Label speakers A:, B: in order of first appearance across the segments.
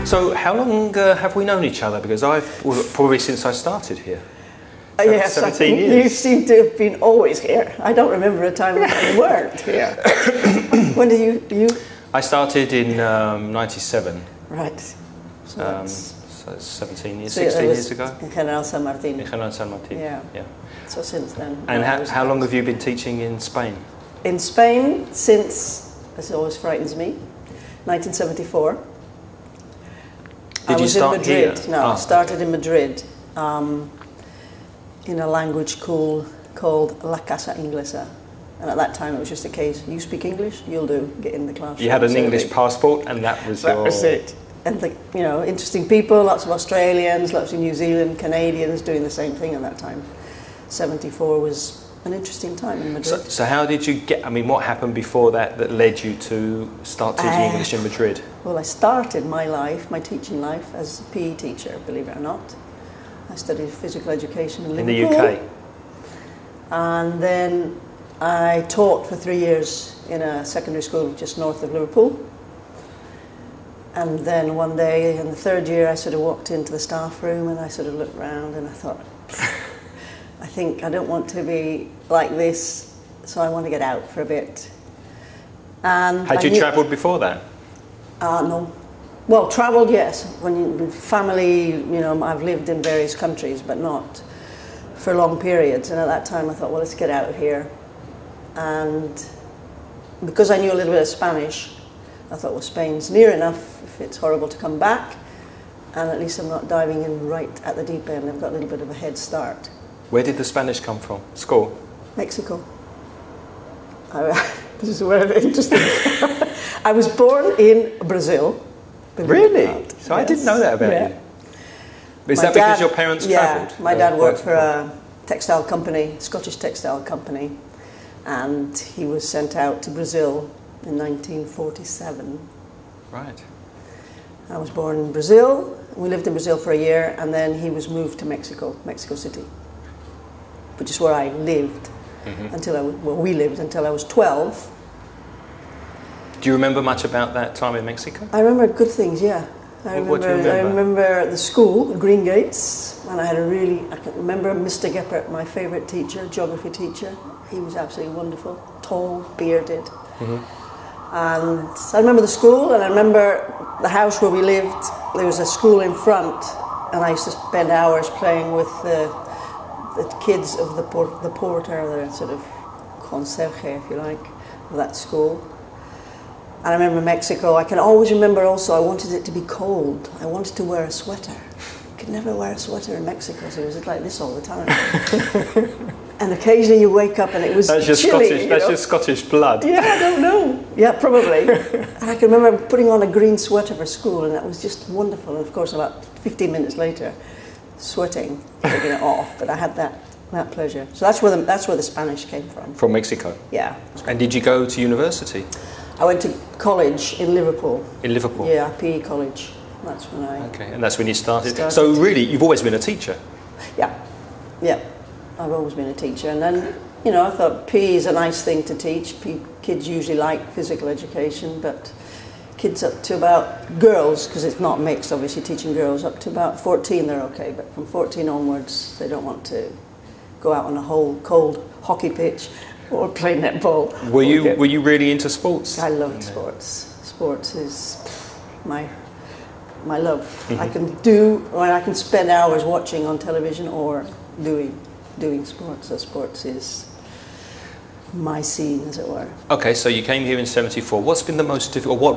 A: So how long have we known each other? Because probably since I started here.
B: Yes,
A: 17 years.
B: You seem to have been always here. I don't remember a time when you weren't here. When did you?
A: I started in 97.
B: Right.
A: So it's 17 years, 16 years ago.
B: In General San Martin.
A: In General San Martin.
B: Yeah.
A: Yeah.
B: So since then.
A: And how long have you been teaching in Spain?
B: In Spain since, this always frightens me, 1974.
A: Did you start
B: in Madrid.
A: here?
B: No, I started in Madrid in a language school called La Casa Inglesa. And at that time it was just a case, you speak English, you'll do, get in the class.
A: You had an English passport and that was
B: That was it. And interesting people, lots of Australians, lots of New Zealand, Canadians doing the same thing at that time. 74 was an interesting time in Madrid.
A: So how did you what happened before that led you to start teaching English in Madrid?
B: Well, I started my teaching life as a PE teacher, believe it or not. I studied physical education in Liverpool.
A: In the UK?
B: And then I taught for 3 years in a secondary school just north of Liverpool. And then one day in the third year I sort of walked into the staff room and I sort of looked round and I thought, I think I don't want to be like this, so I want to get out for a bit. And
A: had you travelled before that?
B: No. Well, travelled, yes. With family, I've lived in various countries, but not for long periods. And at that time I thought, well, let's get out of here. And because I knew a little bit of Spanish, I thought, well, Spain's near enough if it's horrible to come back. And at least I'm not diving in right at the deep end. I've got a little bit of a head start.
A: Where did the Spanish come from? School?
B: Mexico. This is very interesting. I was born in Brazil.
A: Really? So I didn't know that about you. Is that because your parents travelled?
B: Yeah, my dad worked for a textile company, Scottish textile company, and he was sent out to Brazil in 1947.
A: Right.
B: I was born in Brazil. We lived in Brazil for a year, and then he was moved to Mexico City, which is where I lived we lived until I was 12.
A: Do you remember much about that time in Mexico?
B: I remember good things, yeah.
A: What do you remember?
B: I remember the school, Green Gates, and I can remember Mr. Geppert, my favourite teacher, geography teacher. He was absolutely wonderful, tall, bearded. And I remember the school, and I remember the house where we lived. There was a school in front, and I used to spend hours playing with the kids of the porter, the sort of conserje, if you like, of that school. And I remember Mexico. I can always remember also I wanted it to be cold. I wanted to wear a sweater. I could never wear a sweater in Mexico, so it was like this all the time. And occasionally you wake up and it was chilly.
A: That's your Scottish blood.
B: Yeah, I don't know. Yeah, probably. And I can remember putting on a green sweater for school, and that was just wonderful. And of course, about 15 minutes later, sweating, taking it off. But I had that pleasure. So that's where the Spanish came from.
A: From Mexico?
B: Yeah.
A: And did you go to university?
B: I went to college in Liverpool.
A: In Liverpool?
B: Yeah, PE college. That's when I...
A: Okay, and that's when you started. So really, you've always been a teacher?
B: Yeah. Yeah. I've always been a teacher. And then, I thought PE is a nice thing to teach. Kids usually like physical education, but kids up to about... Girls, because it's not mixed, obviously, teaching girls, up to about 14 they're okay, but from 14 onwards they don't want to go out on a whole cold hockey pitch or play netball.
A: Were you really into sports?
B: I loved sports. Sports is my love. I can spend hours watching on television or doing sports. So sports is my scene, as it were.
A: Okay, so you came here in '74. What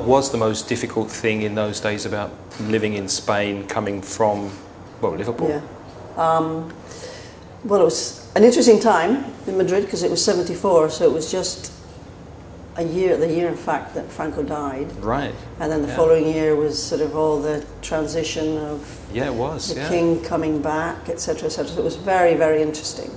A: was the most difficult thing in those days about living in Spain, coming from Liverpool?
B: Yeah. Well, it was an interesting time in Madrid because it was '74, so it was just the year in fact that Franco died.
A: Right.
B: And then the following year was sort of all the transition of the king coming back, etc., etc. So it was very, very interesting.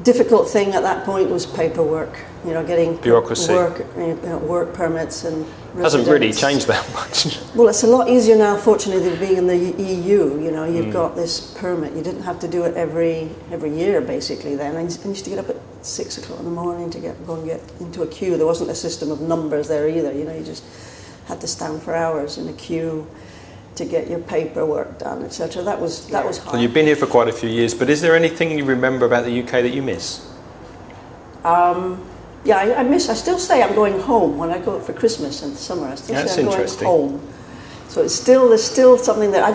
B: Difficult thing at that point was paperwork. Getting
A: bureaucracy,
B: work permits and
A: hasn't really changed that much.
B: Well, it's a lot easier now, fortunately, than being in the EU. You've got this permit. You didn't have to do it every year, basically. Then I used to get up at 6 o'clock in the morning to go and get into a queue. There wasn't a system of numbers there either. You just had to stand for hours in a queue to get your paperwork done, etc. That was hard.
A: So you've been here for quite a few years, but is there anything you remember about the UK that you miss?
B: Yeah, I still say I'm going home when I go for Christmas and summer. I still say I'm going home. So there's still something that I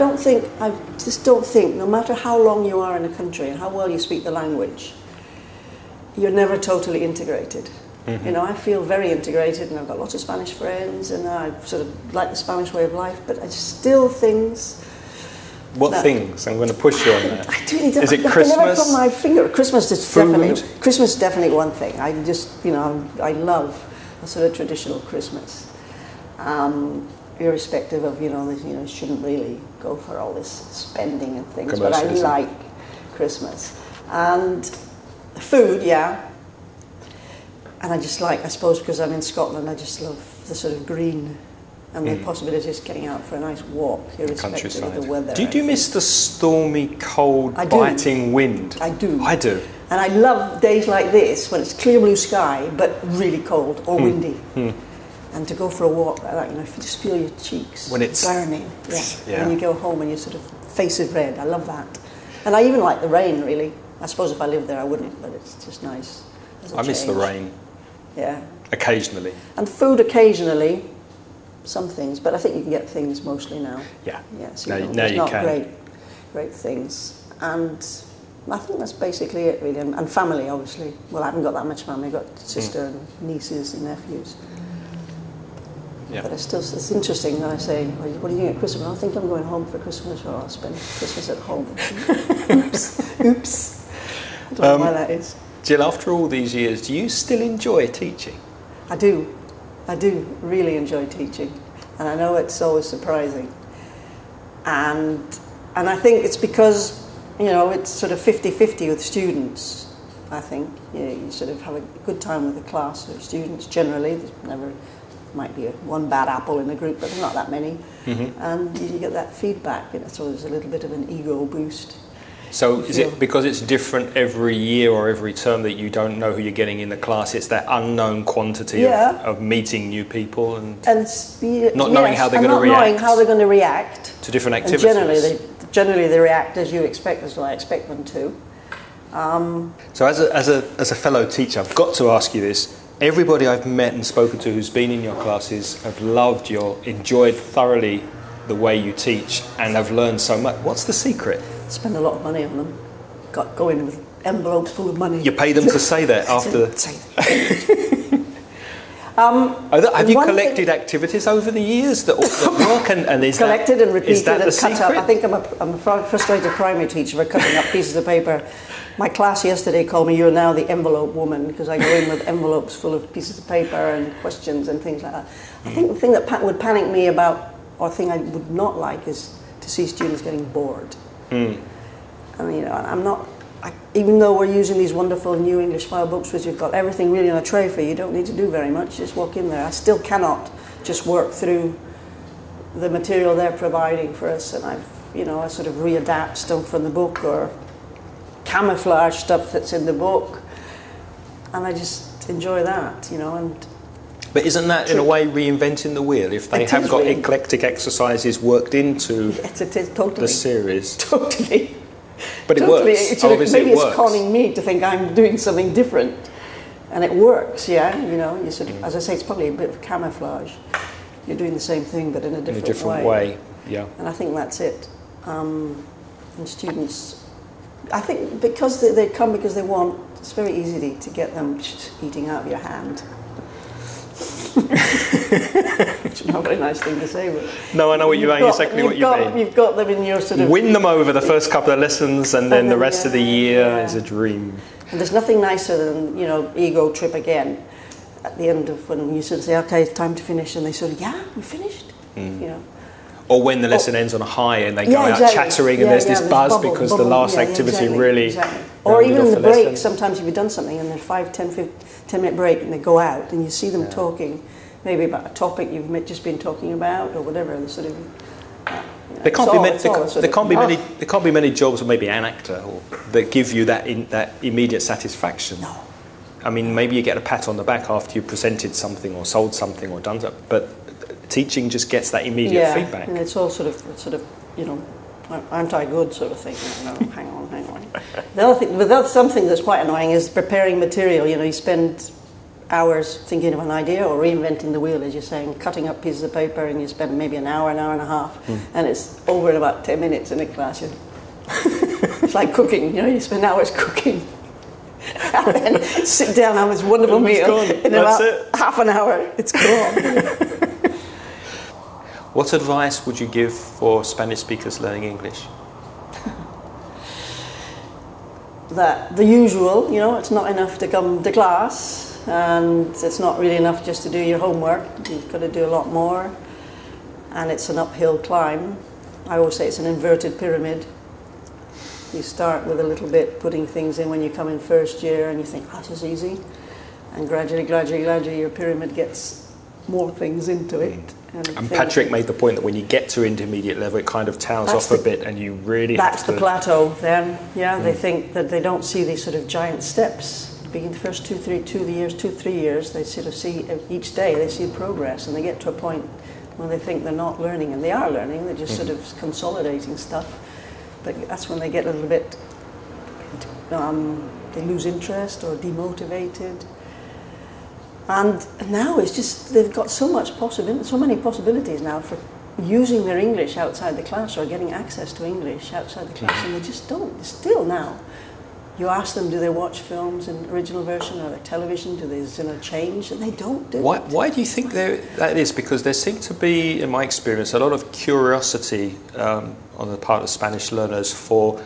B: just don't think, no matter how long you are in a country and how well you speak the language, you're never totally integrated. You know, I feel very integrated, and I've got lots of Spanish friends, and I sort of like the Spanish way of life, but I still things.
C: What things? I'm going to push you on that.
B: I really don't.
C: Is it
B: I
C: Christmas?
B: never put my finger. Christmas is
C: Food?
B: definitely one thing. I just, you know, I love a sort of traditional Christmas, irrespective of, you know, shouldn't really go for all this spending and things. But I like Christmas and food, yeah. And I just like, I suppose, because I'm in Scotland, I just love the sort of green and the possibilities of getting out for a nice walk, irrespective of the weather.
C: Do you miss the stormy, cold, biting wind?
B: I do.
C: I do.
B: And I love days like this, when it's clear blue sky, but really cold or windy. And to go for a walk like that, you know, if you just feel your cheeks burning. Yeah. And you go home and your sort of face is red. I love that. And I even like the rain, really. I suppose if I lived there I wouldn't, but it's just nice.
C: I miss the rain.
B: Yeah.
C: Occasionally.
B: And food occasionally, some things, but I think you can get things mostly now.
C: Yeah.
B: Yes.
C: Now you
B: not
C: can.
B: Great things. And I think that's basically it, really. And family, obviously. Well, I haven't got that much family. I've got sister and nieces and nephews.
C: Yeah.
B: But it's interesting when I say, what are you doing at Christmas? I think I'm going home for Christmas, or I'll spend Christmas at home. Oops. I don't know why that is.
C: Gill, after all these years, do you still enjoy teaching?
B: I do really enjoy teaching, and I know it's always surprising. And I think it's because, you know, it's sort of 50-50 with students. I think you sort of have a good time with the class of students generally. There's might be one bad apple in the group, but there's not that many. And you get that feedback, you know, so there's a little bit of an ego boost.
C: So is it because it's different every year or every term that you don't know who you're getting in the class? It's that unknown quantity of meeting new people and not knowing how they're going to react.
B: Not knowing how they're going to react
C: to different activities.
B: And generally they react as you expect, as I expect them to.
C: So as a fellow teacher, I've got to ask you this. Everybody I've met and spoken to who's been in your classes have enjoyed thoroughly the way you teach, and have learned so much. What's the secret?
B: Spend a lot of money on them. Go in with envelopes full of money.
C: You pay them to say that after. Have you collected activities over the years that work? And is
B: collected and repeated
C: is that
B: and
C: the
B: cut
C: secret?
B: up. I think I'm a frustrated primary teacher for cutting up pieces of paper. My class yesterday called me, "You're now the envelope woman," because I go in with envelopes full of pieces of paper and questions and things like that. I think the thing that would panic me about, or thing I would not like, is to see students getting bored. I mean, you know, I'm not. Even though we're using these wonderful new English file books, which you've got everything really on a tray for you don't need to do very much. Just walk in there. I still cannot just work through the material they're providing for us, and I sort of readapt stuff from the book or camouflage stuff that's in the book, and I just enjoy that, you know. And
C: but isn't that in a way reinventing the wheel if they have got eclectic exercises worked into the series?
B: Totally.
C: But it works. Obviously
B: maybe
C: it works.
B: It's conning me to think I'm doing something different, and it works. Yeah, you know, you sort of, as I say, it's probably a bit of camouflage. You're doing the same thing, but in a different way.
C: Yeah.
B: And I think that's it. And students, I think, because they come because they want. It's very easy to get them eating out of your hand. Which is not a very nice thing to say, but
C: no, I know what you mean. Exactly what you mean.
B: You've got them in your sort of
C: win them over the first couple of lessons, and then the rest of the year is a dream.
B: And there's nothing nicer than, you know, ego trip again at the end of when you sort of say, okay, it's time to finish, and they sort of, yeah, we finished, you know.
C: Or when the lesson ends on a high and they go out chattering and there's this buzz because the last activity really.
B: Or even in the break, sometimes if you've done something and there's 10 minute break and they go out and you see them talking maybe about a topic you've just been talking about or whatever. They sort of.
C: There can't be many jobs, or maybe an actor, that give you that immediate satisfaction.
B: No.
C: I mean, maybe you get a pat on the back after you presented something or sold something or done something, but Teaching just gets that immediate feedback.
B: And it's all sort of, you know, aren't I good sort of thing. No, hang on. The other thing, but something that's quite annoying is preparing material. You know, you spend hours thinking of an idea or reinventing the wheel, as you're saying, cutting up pieces of paper, and you spend maybe an hour and a half, and it's over in about 10 minutes in a class. It's like cooking, you know, you spend hours cooking. And then sit down, have this wonderful meal. In about half an hour, it's gone.
C: What advice would you give for Spanish speakers learning English?
B: That the usual, you know, it's not enough to come to class, and it's not really enough just to do your homework. You've got to do a lot more, and it's an uphill climb. I always say it's an inverted pyramid. You start with a little bit, putting things in when you come in first year, and you think, oh, this is easy. And gradually, your pyramid gets more things into it.
C: And Patrick made the point that when you get to intermediate level, it kind of tails off a bit, and you really have to...
B: That's the plateau then, They think that they don't see these sort of giant steps. Beginning the first 2-3 years, they sort of see, each day they see progress, and they get to a point when they think they're not learning, and they are learning, they're just sort of consolidating stuff. But that's when they get a little bit, they lose interest or demotivated. And now it's just, they've got so many possibilities now for using their English outside the class or getting access to English outside the class, and they just don't. Still now, you ask them, do they watch films in original version or television? Do they change? And they don't do it.
C: Why do you think that is? Because there seems to be, in my experience, a lot of curiosity on the part of Spanish learners for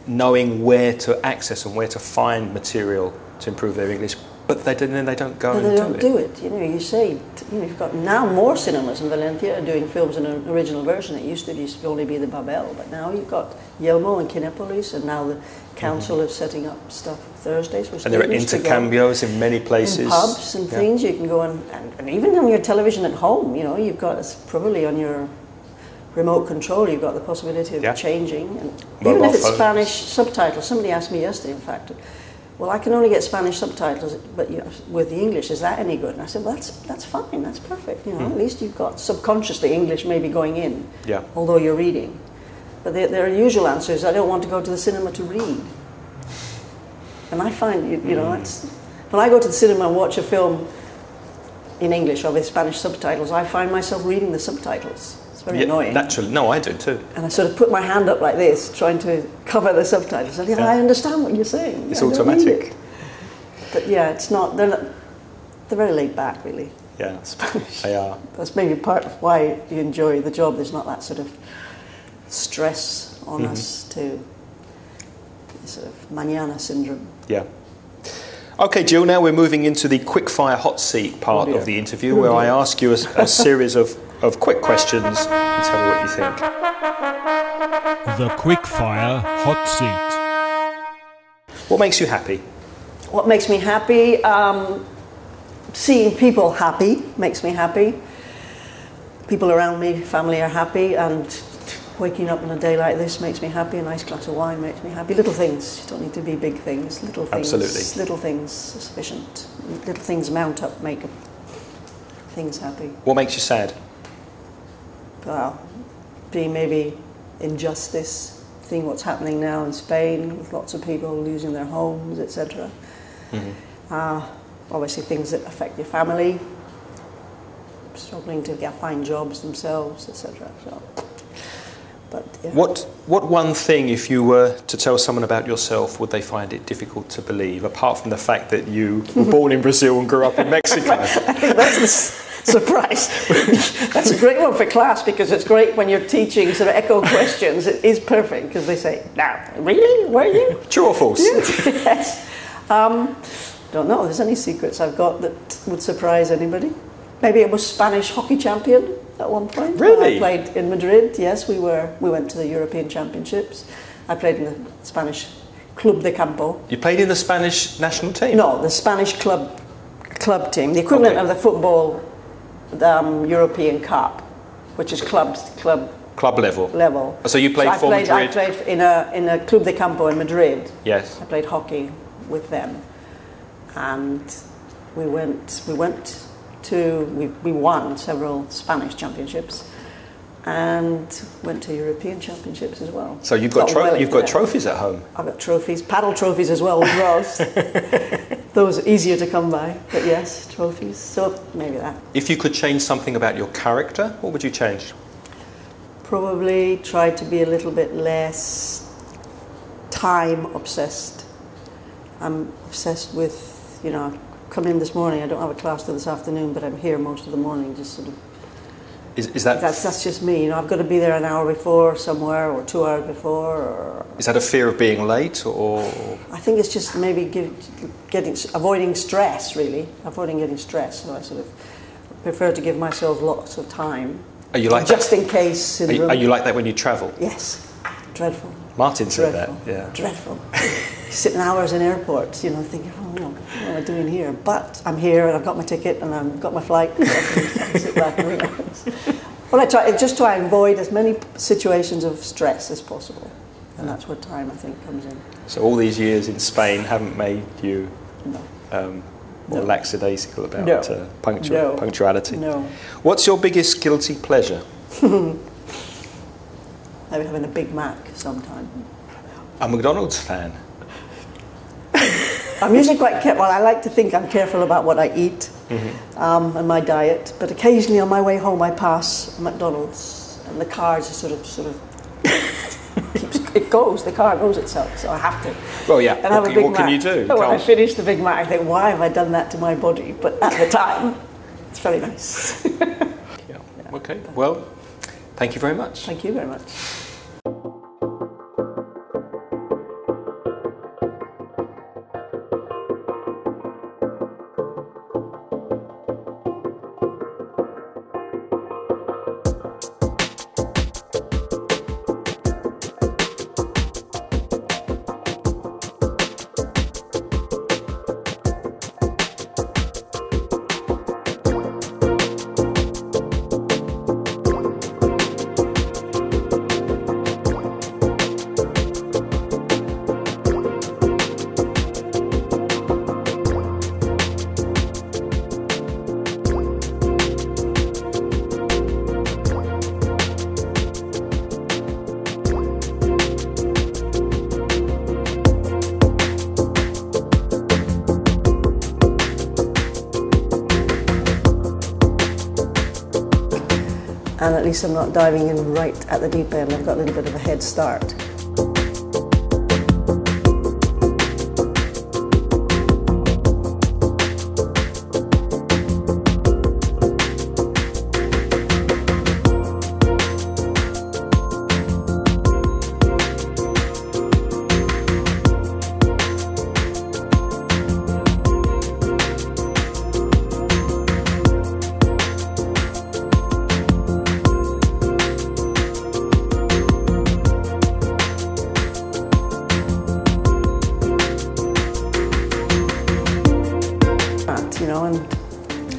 C: knowing where to access and where to find material to improve their English. But they don't go and do it.
B: They don't do it. You know, you say, you've got now more cinemas in Valencia doing films in an original version. It used to only be the Babel, but now you've got Yelmo and Kinepolis, and now the council is setting up stuff Thursdays.
C: And there are intercambios in many places.
B: In pubs and things, you can go and even on your television at home, you know, you've got, probably on your remote control, you've got the possibility of changing. And even if it's Spanish subtitles, somebody asked me yesterday, in fact, well, I can only get Spanish subtitles, but with the English, is that any good? And I said, well, that's fine, that's perfect. You know, at least you've got subconsciously English maybe going in, although you're reading. But their usual answer is, I don't want to go to the cinema to read. And I find, you know, when I go to the cinema and watch a film in English or with Spanish subtitles, I find myself reading the subtitles. It's very annoying.
C: Naturally, no, I do too.
B: And I sort of put my hand up like this, trying to cover the subtitles. And I understand what you're saying.
C: It's automatic.
B: But it's not. They're very laid back, really.
C: Yeah,
B: Spanish.
C: They are.
B: That's maybe part of why you enjoy the job. There's not that sort of stress on us to sort of mañana syndrome.
C: Yeah. Okay, Jill, now we're moving into the quickfire hot seat part of the interview, where I ask you a series of quick questions and tell me what you think.
D: The quickfire hot seat.
C: What makes you happy?
B: What makes me happy? Seeing people happy makes me happy. People around me, family are happy, and waking up on a day like this makes me happy. A nice glass of wine makes me happy. Little things. You don't need to be big things. Little things.
C: Absolutely.
B: Little things are sufficient. Little things mount up, make things happy.
C: What makes you sad?
B: Well, being maybe injustice, seeing what's happening now in Spain with lots of people losing their homes, etc. Obviously things that affect your family, struggling to find jobs themselves, etc. So, but,
C: What one thing, if you were to tell someone about yourself, would they find it difficult to believe, apart from the fact that you were born in Brazil and grew up in Mexico?
B: I think that's the surprise. That's a great one for class, because it's great when you're teaching sort of echo questions. It is perfect, because they say, now, really? Were you?
C: True or false?
B: Yes. Don't know if there's any secrets I've got that would surprise anybody. Maybe it was Spanish hockey champion at one point.
C: Really?
B: I played in Madrid. Yes, we went to the European Championships. I played in the Spanish Club de Campo.
C: You played in the Spanish national team?
B: No, the Spanish club team, the equivalent of the football European Cup, which is club level.
C: So you played for Madrid?
B: I played in a Club de Campo in Madrid.
C: Yes.
B: I played hockey with them, and we went we won several Spanish championships and went to European championships as well.
C: So you've got trophies at home?
B: I've got trophies, paddle trophies as well with Ross. Those are easier to come by, but yes, trophies, so maybe that.
C: If you could change something about your character, what would you change?
B: Probably try to be a little bit less time obsessed. I'm obsessed with, you know, come in this morning, I don't have a class till this afternoon, but I'm here most of the morning, just sort of.
C: Is that...
B: That's just me, you know, I've got to be there an hour before somewhere, or 2 hours before, or...
C: Is that a fear of being late, or...?
B: I think it's just maybe avoiding stress, really, avoiding getting stressed, so I sort of prefer to give myself lots of time.
C: Are you like
B: just
C: that?
B: in case syndrome.
C: Are you like that when you travel?
B: Yes, dreadful.
C: Martin said
B: Dreadful.
C: that, yeah.
B: Dreadful. Sitting hours in airports, you know, thinking, oh no, what am I doing here? But I'm here and I've got my ticket and I've got my flight. So I can sit back and relax. Well, I try and avoid as many situations of stress as possible. And that's where time, I think, comes in.
C: So all these years in Spain haven't made you more
B: No.
C: lackadaisical about punctuality?
B: No.
C: What's your biggest guilty pleasure?
B: Maybe having a Big Mac sometime.
C: A McDonald's fan?
B: I'm usually quite careful. Well, I like to think I'm careful about what I eat and my diet. But occasionally on my way home, I pass McDonald's, and the car just sort of the car goes itself. So I have to.
C: Well, yeah.
B: And have a Big
C: What
B: Mac.
C: can you do?
B: When I finish the Big Mac, I think, why have I done that to my body? But at the time, it's very nice.
C: Yeah. Okay. Well, thank you very much.
B: Thank you very much. And at least I'm not diving in right at the deep end. I've got a little bit of a head start. You know, and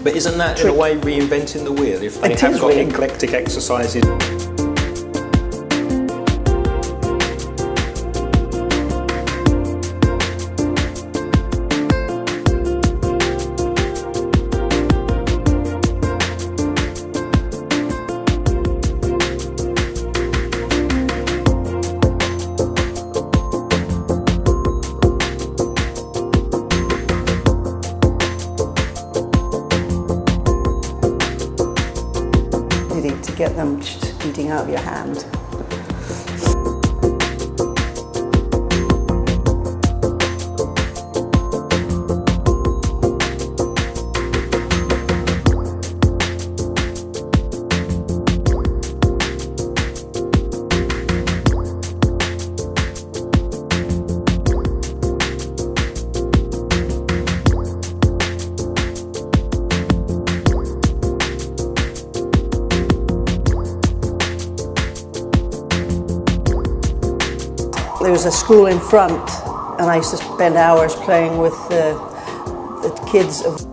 C: But isn't that in a way reinventing the wheel? If they have got eclectic exercises.
B: to get them eating out of your hand. There was a school in front, and I used to spend hours playing with the kids of